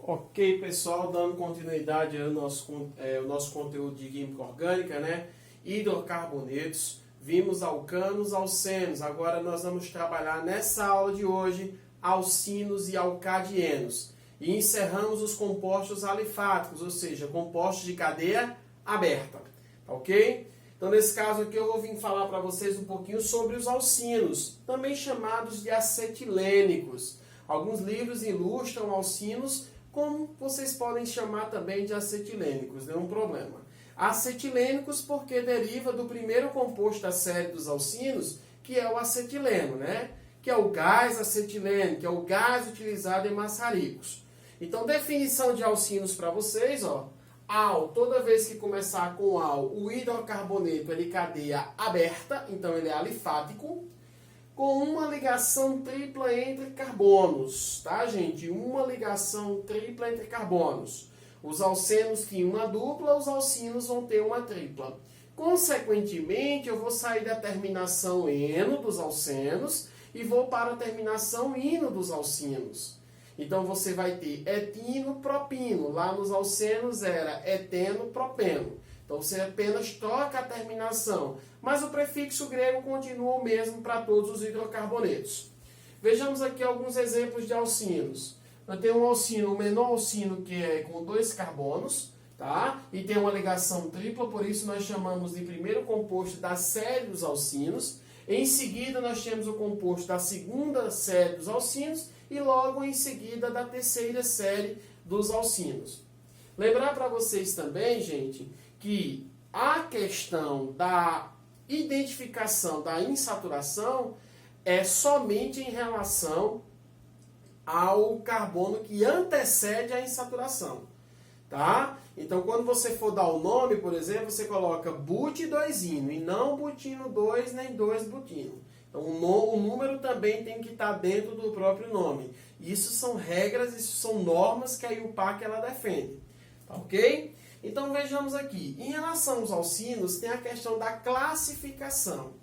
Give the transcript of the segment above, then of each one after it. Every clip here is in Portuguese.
Ok, pessoal, dando continuidade ao nosso conteúdo de química orgânica, né? Hidrocarbonetos, vimos alcanos, alcenos. Agora nós vamos trabalhar nessa aula de hoje alcinos e alcadienos. E encerramos os compostos alifáticos, ou seja, compostos de cadeia aberta. Tá ok? Então, nesse caso aqui, eu vou vir falar para vocês um pouquinho sobre os alcinos, também chamados de acetilênicos. Alguns livros ilustram alcinos como vocês podem chamar também de acetilênicos, nenhum problema. Acetilênicos porque deriva do primeiro composto da série dos alcinos, que é o acetileno, né? Que é o gás acetileno, que é o gás utilizado em maçaricos. Então, definição de alcinos para vocês, ó. Al, toda vez que começar com al, o hidrocarboneto é de cadeia aberta, então ele é alifático, com uma ligação tripla entre carbonos, tá, gente? Uma ligação tripla entre carbonos. Os alcenos tinham uma dupla, os alcinos vão ter uma tripla. Consequentemente, eu vou sair da terminação eno dos alcenos e vou para a terminação ino dos alcinos. Então, você vai ter etino, propino. Lá nos alcenos era eteno, propeno. Então, você apenas troca a terminação. Mas o prefixo grego continua o mesmo para todos os hidrocarbonetos. Vejamos aqui alguns exemplos de alcinos. Nós temos um alcino, o menor alcino, que é com 2 carbonos, tá? E tem uma ligação tripla, por isso nós chamamos de primeiro composto da série dos alcinos. Em seguida, nós temos o composto da segunda série dos alcinos e logo em seguida da terceira série dos alcinos. Lembrar para vocês também, gente, que a questão da identificação da insaturação é somente em relação ao carbono que antecede a insaturação, tá? Então, quando você for dar o nome, por exemplo, você coloca but2ino e não butino 2 nem 2-butino. Então, o número também tem que estar dentro do próprio nome. Isso são regras, isso são normas que a IUPAC ela defende, tá ok? Então, vejamos aqui. Em relação aos alcinos, tem a questão da classificação.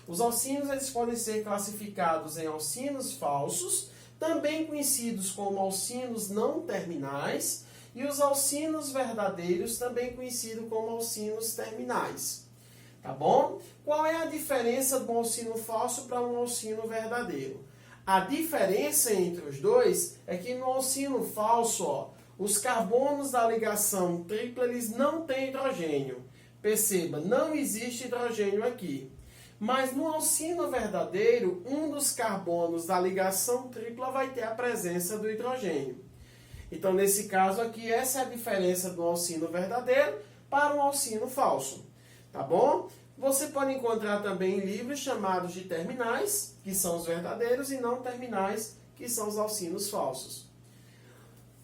Os alcinos eles podem ser classificados em alcinos falsos, também conhecidos como alcinos não terminais, e os alcinos verdadeiros, também conhecidos como alcinos terminais. Tá bom? Qual é a diferença de um alcino falso para um alcino verdadeiro? A diferença entre os dois é que no alcino falso, ó, os carbonos da ligação tripla eles não têm hidrogênio. Perceba, não existe hidrogênio aqui. Mas no alcino verdadeiro, um dos carbonos da ligação tripla vai ter a presença do hidrogênio. Então, nesse caso aqui, essa é a diferença do alcino verdadeiro para um alcino falso. Tá bom? Você pode encontrar também livros chamados de terminais, que são os verdadeiros, e não terminais, que são os alcinos falsos.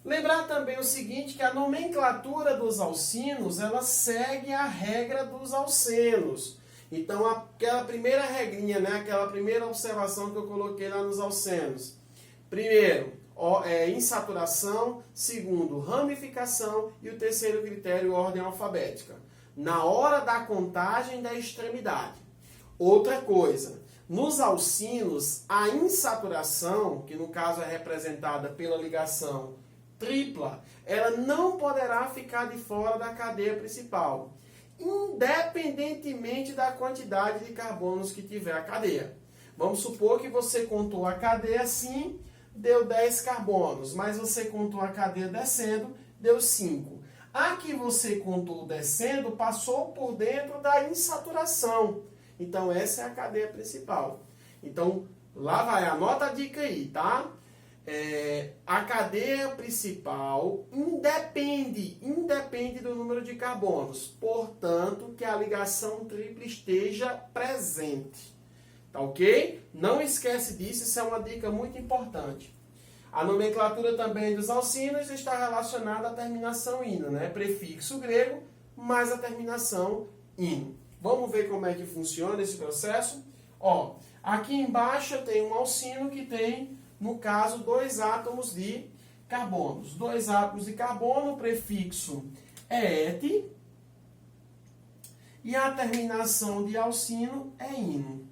Lembrar também o seguinte, que a nomenclatura dos alcinos, ela segue a regra dos alcenos. Então, aquela primeira regrinha, né, aquela primeira observação que eu coloquei lá nos alcenos. Primeiro, insaturação. Segundo, ramificação. E o terceiro critério, ordem alfabética. Na hora da contagem da extremidade. Outra coisa, nos alcinos, a insaturação, que no caso é representada pela ligação tripla, ela não poderá ficar de fora da cadeia principal, independentemente da quantidade de carbonos que tiver a cadeia. Vamos supor que você contou a cadeia assim, deu 10 carbonos, mas você contou a cadeia descendo, deu 5. A que você contou descendo passou por dentro da insaturação. Então, essa é a cadeia principal. Então, lá vai, anota a dica aí, tá? A cadeia principal independe do número de carbonos. Portanto, que a ligação tripla esteja presente. Tá ok? Não esquece disso, isso é uma dica muito importante. A nomenclatura também dos alcinos está relacionada à terminação ino, né? Prefixo grego mais a terminação ino. Vamos ver como é que funciona esse processo? Ó, aqui embaixo eu tenho um alcino que tem, no caso, 2 átomos de carbonos. 2 átomos de carbono, o prefixo é et, e a terminação de alcino é ino.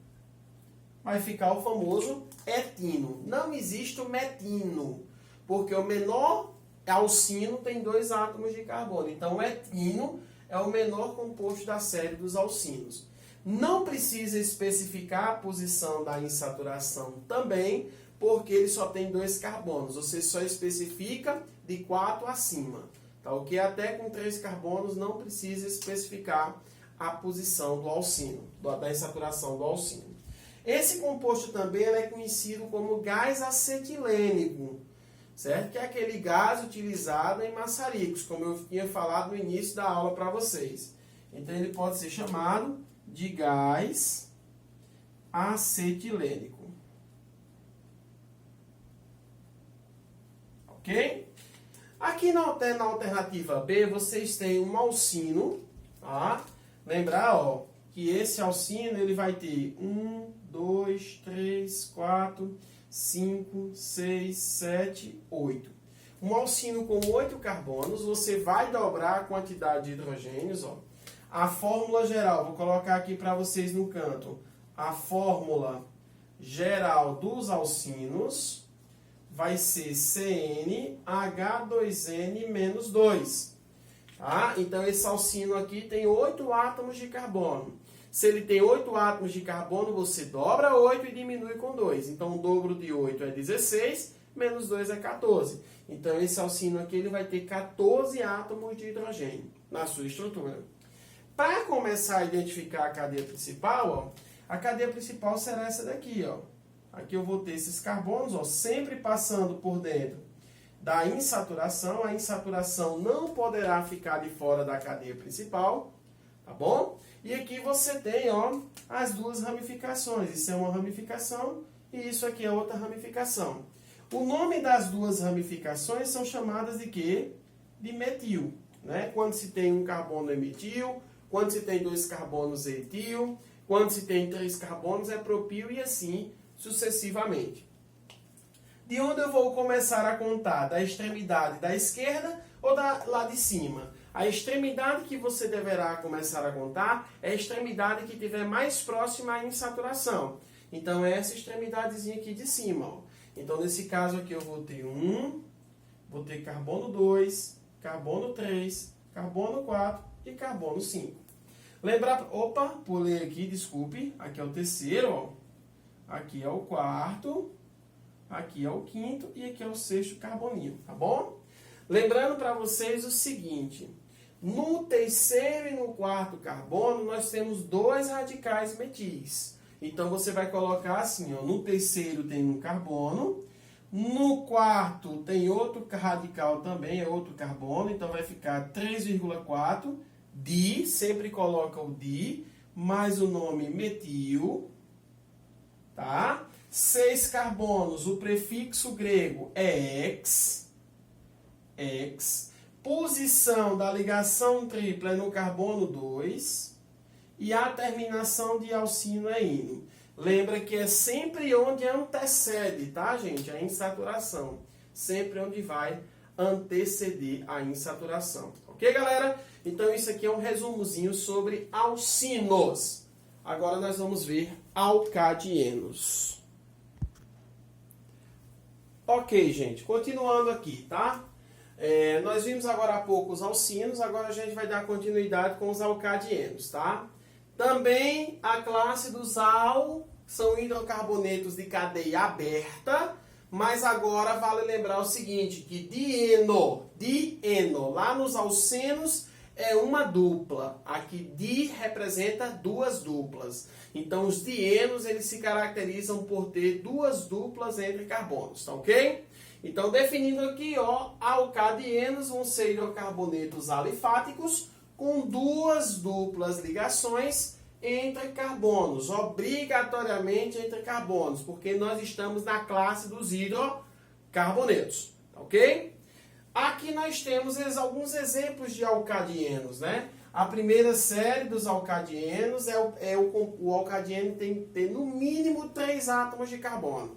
Vai ficar o famoso etino. Não existe o metino, porque o menor alcino tem 2 átomos de carbono. Então, o etino é o menor composto da série dos alcinos. Não precisa especificar a posição da insaturação também, porque ele só tem 2 carbonos. Você só especifica de 4 acima. Tá? O que até com 3 carbonos não precisa especificar a posição do alcino, da insaturação do alcino. Esse composto também é conhecido como gás acetilênico, certo? Que é aquele gás utilizado em maçaricos, como eu tinha falado no início da aula para vocês. Então ele pode ser chamado de gás acetilênico. Ok? Aqui na alternativa B, vocês têm um alcino, tá? Lembrar, ó, que esse alcino ele vai ter 1, 2, 3, 4, 5, 6, 7, 8. Um alcino com 8 carbonos, você vai dobrar a quantidade de hidrogênios, ó. A fórmula geral, vou colocar aqui para vocês no canto. A fórmula geral dos alcinos vai ser CnH2n-2. Tá? Então, esse alcino aqui tem 8 átomos de carbono. Se ele tem 8 átomos de carbono, você dobra 8 e diminui com 2. Então, o dobro de 8 é 16, menos 2 é 14. Então, esse alcino aqui ele vai ter 14 átomos de hidrogênio na sua estrutura. Para começar a identificar a cadeia principal, ó, a cadeia principal será essa daqui. Ó. Aqui eu vou ter esses carbonos, ó, sempre passando por dentro da insaturação. A insaturação não poderá ficar de fora da cadeia principal, tá bom? E aqui você tem, ó, as 2 ramificações. Isso é uma ramificação e isso aqui é outra ramificação. O nome das 2 ramificações são chamadas de quê? De metil. Né? Quando se tem um carbono é metil, quando se tem 2 carbonos é etil, quando se tem 3 carbonos é propil e assim sucessivamente. De onde eu vou começar a contar? Da extremidade da esquerda ou lá de cima? A extremidade que você deverá começar a contar é a extremidade que estiver mais próxima à insaturação. Então, é essa extremidadezinha aqui de cima. Ó. Então, nesse caso aqui, eu vou ter 1, vou ter carbono 2, carbono 3, carbono 4 e carbono 5. Lembrar, opa, pulei aqui, desculpe. Aqui é o terceiro, ó. Aqui é o quarto, aqui é o quinto e aqui é o sexto carboninho, tá bom? Lembrando para vocês o seguinte, no terceiro e no quarto carbono nós temos 2 radicais metis. Então você vai colocar assim, ó, no terceiro tem um carbono, no quarto tem outro radical também, é outro carbono, então vai ficar 3,4 di, sempre coloca o di, mais o nome metil, tá? 6 carbonos, o prefixo grego é ex. Posição da ligação tripla é no carbono 2. E a terminação de alcino é ino. Lembra que é sempre onde antecede, tá, gente? A insaturação. Sempre onde vai anteceder a insaturação. Ok, galera? Então, isso aqui é um resumozinho sobre alcinos. Agora nós vamos ver alcadienos. Ok, gente, continuando aqui, tá? Nós vimos agora há pouco os alcinos, agora a gente vai dar continuidade com os alcadienos, tá? Também a classe dos são hidrocarbonetos de cadeia aberta, mas agora vale lembrar o seguinte, que dieno, lá nos alcenos é uma dupla. Aqui di representa 2 duplas. Então os dienos eles se caracterizam por ter 2 duplas entre carbonos, tá ok? Então definindo aqui, ó, alcadienos vão ser hidrocarbonetos alifáticos com 2 duplas ligações entre carbonos, obrigatoriamente entre carbonos, porque nós estamos na classe dos hidrocarbonetos, tá ok? Aqui nós temos alguns exemplos de alcadienos, né? A primeira série dos alcadienos o alcadieno tem que ter no mínimo 3 átomos de carbono.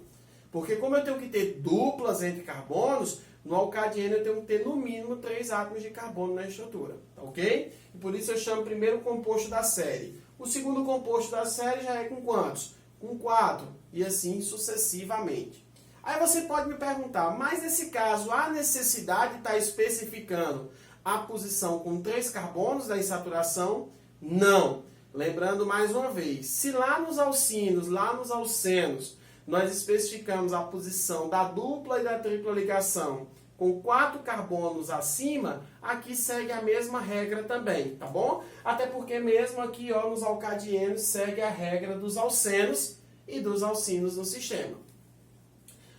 Porque como eu tenho que ter duplas entre carbonos, no alcadieno eu tenho que ter no mínimo 3 átomos de carbono na estrutura, tá ok? E por isso eu chamo o primeiro composto da série. O segundo composto da série já é com quantos? Com 4, e assim sucessivamente. Aí você pode me perguntar, mas nesse caso a necessidade está especificando a posição com 3 carbonos da insaturação? Não. Lembrando mais uma vez, se lá nos alcinos, lá nos alcenos, nós especificamos a posição da dupla e da tripla ligação com 4 carbonos acima, aqui segue a mesma regra também, tá bom? Até porque mesmo aqui, ó, nos alcadienos, segue a regra dos alcenos e dos alcinos no sistema.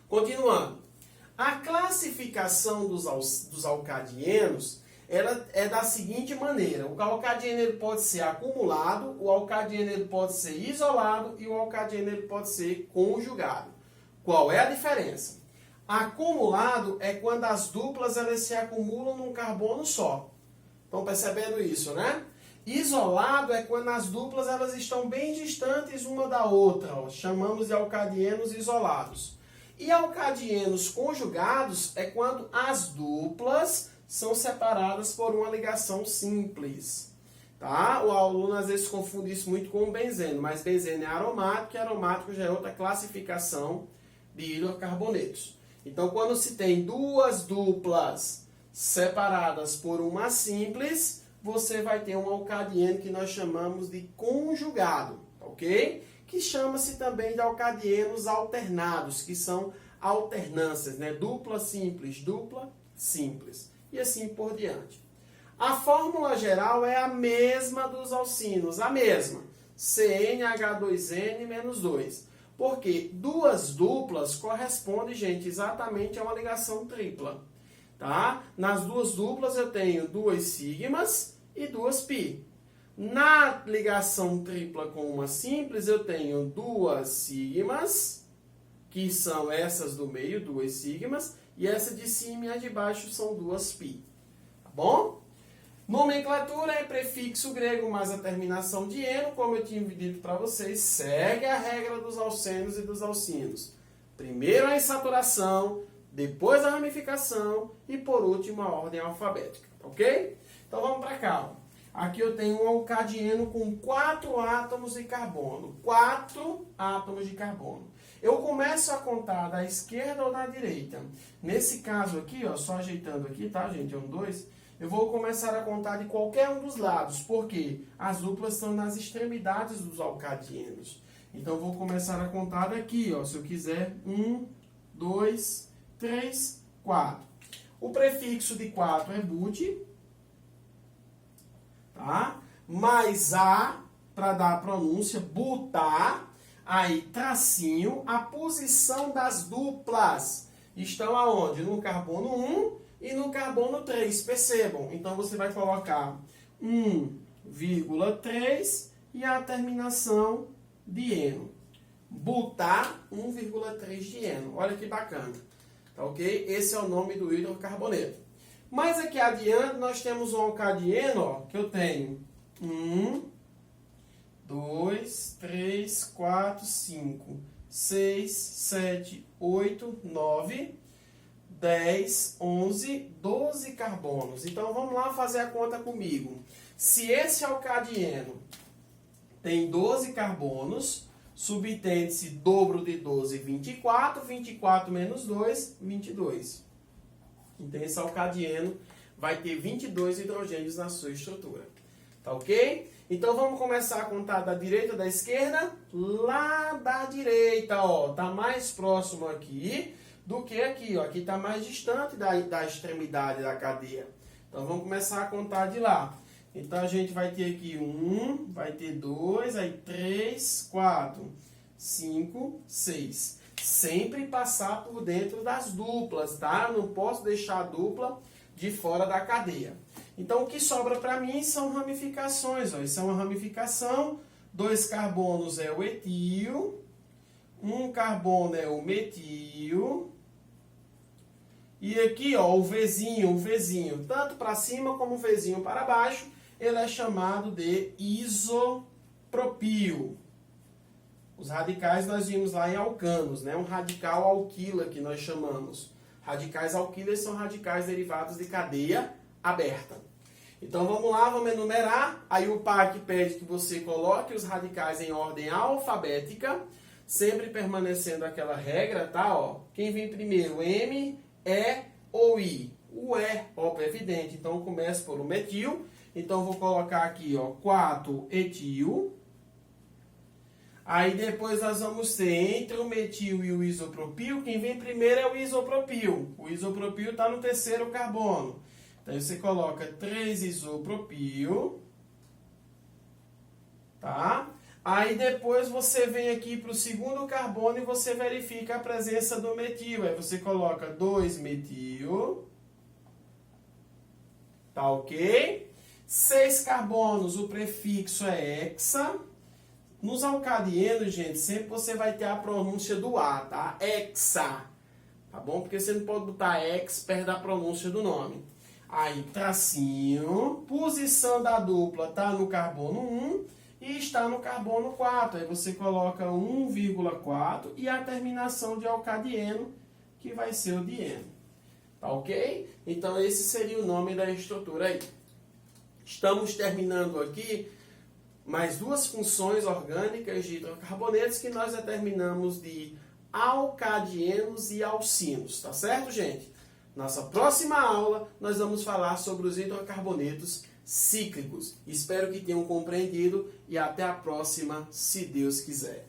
Continuando. A classificação dos alcadienos ela é da seguinte maneira. O alcadieno ele pode ser acumulado, o alcadieno ele pode ser isolado e o alcadieno ele pode ser conjugado. Qual é a diferença? Acumulado é quando as duplas elas se acumulam num carbono só. Estão percebendo isso, né? Isolado é quando as duplas elas estão bem distantes uma da outra. Ó. Chamamos de alcadienos isolados. E alcadienos conjugados é quando as duplas são separadas por uma ligação simples. Tá? O aluno às vezes confunde isso muito com benzeno, mas benzeno é aromático e aromático já é outra classificação de hidrocarbonetos. Então, quando se tem duas duplas separadas por uma simples, você vai ter um alcadieno que nós chamamos de conjugado, ok? Que chama-se também de alcadienos alternados, que são alternâncias, né? Dupla simples, e assim por diante. A fórmula geral é a mesma dos alcinos, a mesma. CnH2n menos 2. Porque duas duplas correspondem, gente, exatamente a uma ligação tripla. Tá? Nas duas duplas eu tenho 2 sigmas e 2 pi. Na ligação tripla com uma simples eu tenho 2 sigmas, que são essas do meio, 2 sigmas, e essa de cima e a de baixo são 2 pi. Tá bom? Nomenclatura é prefixo grego mais a terminação de eno, como eu tinha dito para vocês, segue a regra dos alcenos e dos alcinos. Primeiro a insaturação, depois a ramificação e por último a ordem alfabética, ok? Então vamos para cá. Ó. Aqui eu tenho um alcadieno com 4 átomos de carbono. 4 átomos de carbono. Eu começo a contar da esquerda ou da direita. Nesse caso aqui, ó, só ajeitando aqui, tá, gente? 1, 2. Eu vou começar a contar de qualquer um dos lados, porque as duplas estão nas extremidades dos alcadienos. Então, eu vou começar a contar daqui, ó, se eu quiser. 1, 2, 3, 4. O prefixo de 4 é but, tá? Mais A, para dar a pronúncia, butar. Aí, tracinho, a posição das duplas estão aonde? No carbono 1 e no carbono 3, percebam. Então, você vai colocar 1,3 e a terminação de eno. Butar 1,3 de eno. Olha que bacana. Tá ok? Esse é o nome do hidrocarboneto. Mas aqui adiante, nós temos um alcadieno, ó, que eu tenho 1, 2, 3, 4, 5, 6, 7, 8, 9, 10, 11, 12 carbonos. Então, vamos lá fazer a conta comigo. Se esse alcadieno tem 12 carbonos, subtende-se dobro de 12, 24. 24 menos 2, 22. Então, esse alcadieno vai ter 22 hidrogênios na sua estrutura. Tá ok? Então, vamos começar a contar da direita ou da esquerda? Lá da direita, ó. Tá mais próximo aqui do que aqui, ó. Aqui está mais distante da extremidade da cadeia. Então, vamos começar a contar de lá. Então, a gente vai ter aqui 1, vai ter 2, aí 3, 4, 5, 6. Sempre passar por dentro das duplas, tá? Não posso deixar a dupla de fora da cadeia. Então, o que sobra para mim são ramificações, ó. Isso é uma ramificação. 2 carbonos é o etil. 1 carbono é o metil. E aqui, ó, o Vzinho, tanto para cima como o Vzinho para baixo, ele é chamado de isopropil. Os radicais nós vimos lá em alcanos, né? Um radical alquila que nós chamamos. Radicais alquilas são radicais derivados de cadeia aberta. Então vamos lá, vamos enumerar. Aí o PAC pede que você coloque os radicais em ordem alfabética. Sempre permanecendo aquela regra, tá? Ó, quem vem primeiro, M, E ou I? O E, óbvio, é evidente. Então, começa por o metil. Então, vou colocar aqui, ó, 4-etil. Aí, depois, nós vamos ter entre o metil e o isopropil. Quem vem primeiro é o isopropil. O isopropil está no terceiro carbono. Então, você coloca 3-isopropil. Tá? Aí, depois, você vem aqui para o segundo carbono e você verifica a presença do metil. Aí, você coloca 2-metil. Tá ok? 6 carbonos, o prefixo é hexa. Nos alcadienos, gente, sempre você vai ter a pronúncia do A, tá? Hexa. Tá bom? Porque você não pode botar ex perto da pronúncia do nome. Aí, tracinho. Posição da dupla tá no carbono 1 e está no carbono 4. Aí você coloca 1,4 e a terminação de alcadieno, que vai ser o dieno. Tá ok? Então, esse seria o nome da estrutura aí. Estamos terminando aqui mais duas funções orgânicas de hidrocarbonetos que nós determinamos de alcadienos e alcinos, tá certo, gente? Nossa próxima aula, nós vamos falar sobre os hidrocarbonetos cíclicos. Espero que tenham compreendido e até a próxima, se Deus quiser.